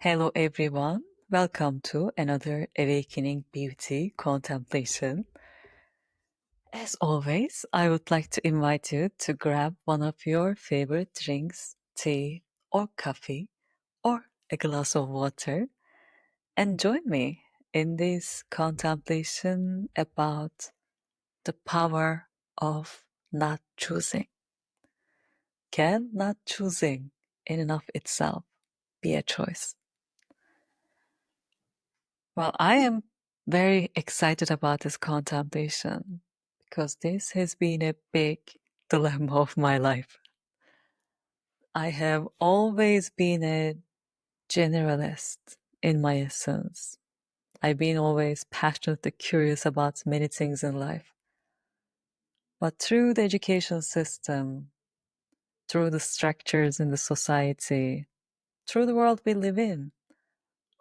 Hello everyone, welcome to another Awakening Beauty Contemplation. As always, I would like to invite you to grab one of your favorite drinks, tea or coffee or a glass of water and join me in this contemplation about the power of not choosing. Can not choosing in and of itself be a choice? Well, I am very excited about this contemplation because this has been a big dilemma of my life. I have always been a generalist in my essence. I've been always passionately curious about many things in life. But through the education system, through the structures in the society, through the world we live in,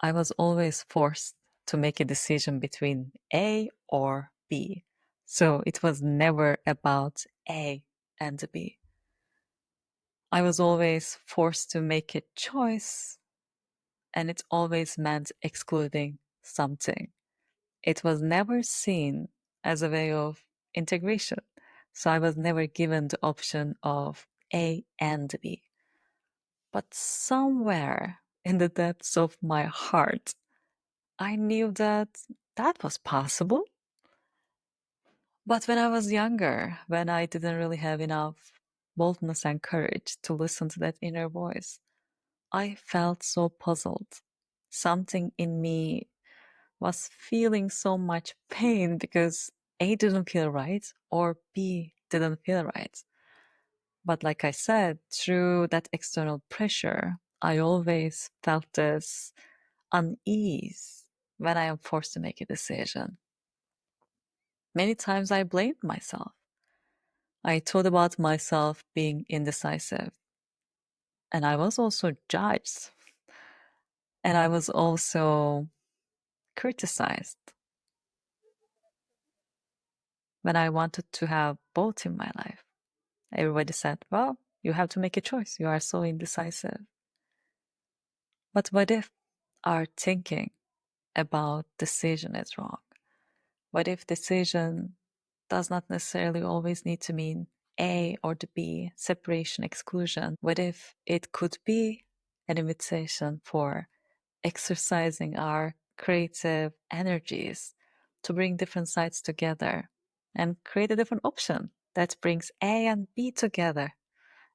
I was always forced to make a decision between A or B. So it was never about A and B. I was always forced to make a choice, and it always meant excluding something. It was never seen as a way of integration. So I was never given the option of A and B. But somewhere in the depths of my heart, I knew that that was possible. But when I was younger, when I didn't really have enough boldness and courage to listen to that inner voice, I felt so puzzled. Something in me was feeling so much pain because A didn't feel right or B didn't feel right. But like I said, through that external pressure, I always felt this unease when I am forced to make a decision. Many times I blamed myself. I thought about myself being indecisive. And I was also judged. And I was also criticized when I wanted to have both in my life. Everybody said, well, you have to make a choice. You are so indecisive. But what if our thinking about decision is wrong? What if decision does not necessarily always need to mean A or the B, separation, exclusion? What if it could be an invitation for exercising our creative energies to bring different sides together and create a different option that brings A and B together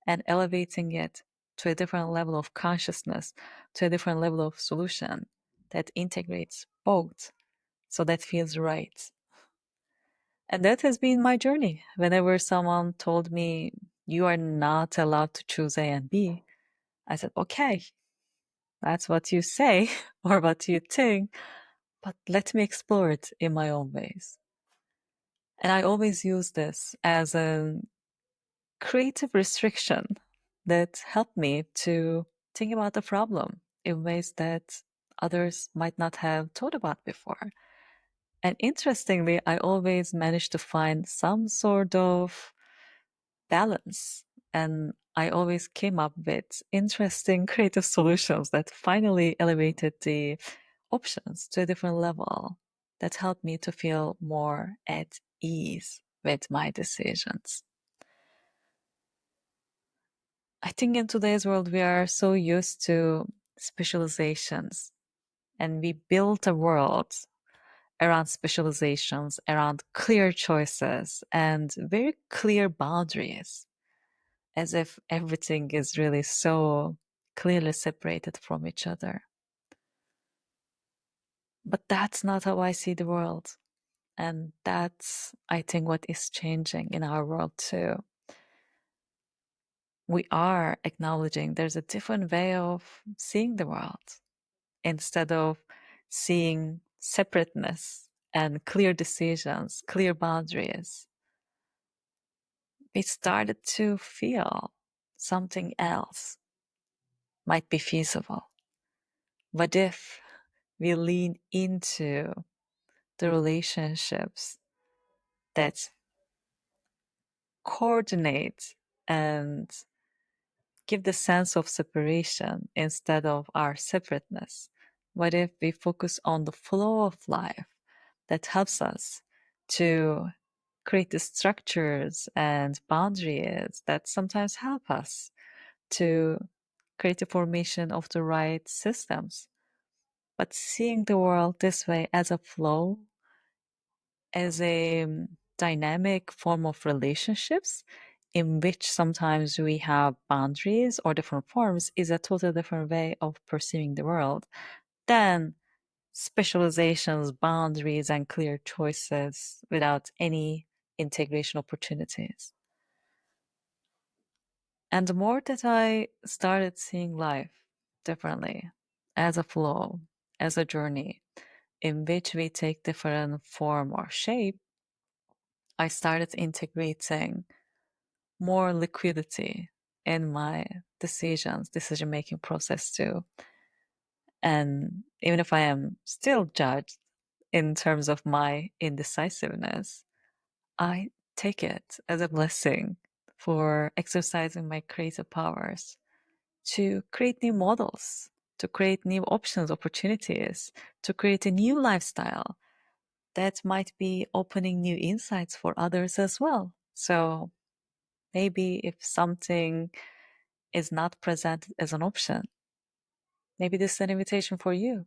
and elevating it to a different level of consciousness, to a different level of solution that integrates both so that feels right. And that has been my journey. Whenever someone told me, you are not allowed to choose A and B, I said, okay, that's what you say or what you think, but let me explore it in my own ways. And I always use this as a creative restriction that helped me to think about the problem in ways that others might not have thought about before. And interestingly, I always managed to find some sort of balance. And I always came up with interesting creative solutions that finally elevated the options to a different level that helped me to feel more at ease with my decisions. I think in today's world, we are so used to specializations and we built a world around specializations, around clear choices and very clear boundaries, as if everything is really so clearly separated from each other. But that's not how I see the world. And that's, I think, what is changing in our world too. We are acknowledging there's a different way of seeing the world. Instead of seeing separateness and clear decisions, clear boundaries, we started to feel something else might be feasible. What if we lean into the relationships that coordinate and give the sense of separation instead of our separateness? What if we focus on the flow of life that helps us to create the structures and boundaries that sometimes help us to create the formation of the right systems? But seeing the world this way as a flow, as a dynamic form of relationships in which sometimes we have boundaries or different forms, is a totally different way of perceiving the world than specializations, boundaries, and clear choices without any integration opportunities. And the more that I started seeing life differently, as a flow, as a journey in which we take different form or shape, I started integrating more liquidity in my decision making process too. And even if I am still judged in terms of my indecisiveness, I take it as a blessing for exercising my creative powers to create new models, to create new options, opportunities, to create a new lifestyle that might be opening new insights for others as well. So maybe if something is not presented as an option, maybe this is an invitation for you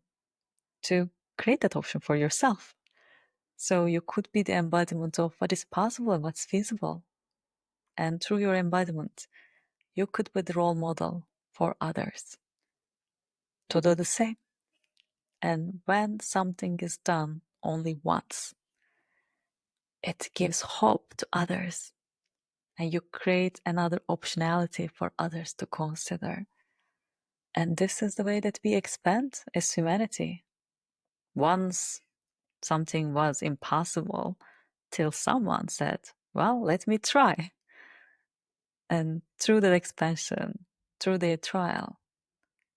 to create that option for yourself. So you could be the embodiment of what is possible and what's feasible. And through your embodiment, you could be the role model for others to do the same. And when something is done only once, it gives hope to others. And you create another optionality for others to consider. And this is the way that we expand as humanity. Once something was impossible till someone said, well, let me try. And through that expansion, through their trial,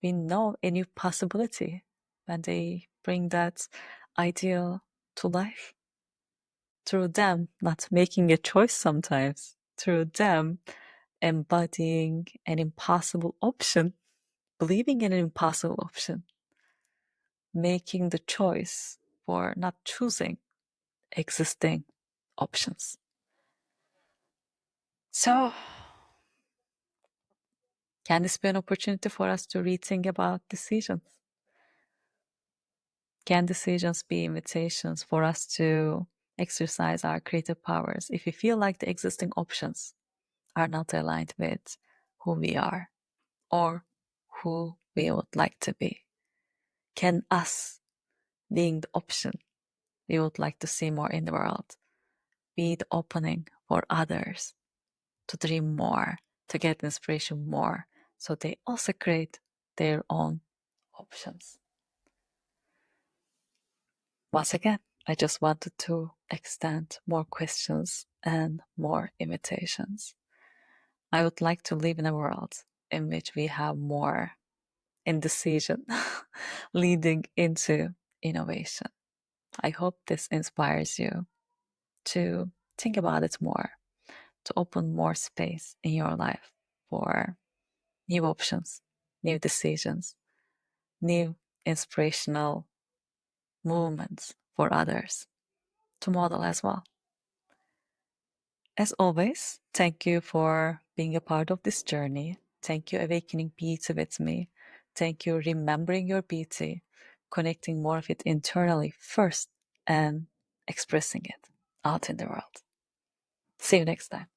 we know a new possibility when they bring that ideal to life. Through them not making a choice sometimes, through them embodying an impossible option, believing in an impossible option, making the choice for not choosing existing options. So, can this be an opportunity for us to rethink about decisions? Can decisions be invitations for us to exercise our creative powers if we feel like the existing options are not aligned with who we are or who we would like to be? Can us being the option we would like to see more in the world be the opening for others to dream more, to get inspiration more, so they also create their own options? Once again, I just wanted to extend more questions and more invitations. I would like to live in a world in which we have more indecision leading into innovation. I hope this inspires you to think about it more, to open more space in your life for new options, new decisions, new inspirational movements for others to model as well. As always, thank you for being a part of this journey. Thank you, awakening beauty with me. Thank you, remembering your beauty, connecting more of it internally first, and expressing it out in the world. See you next time.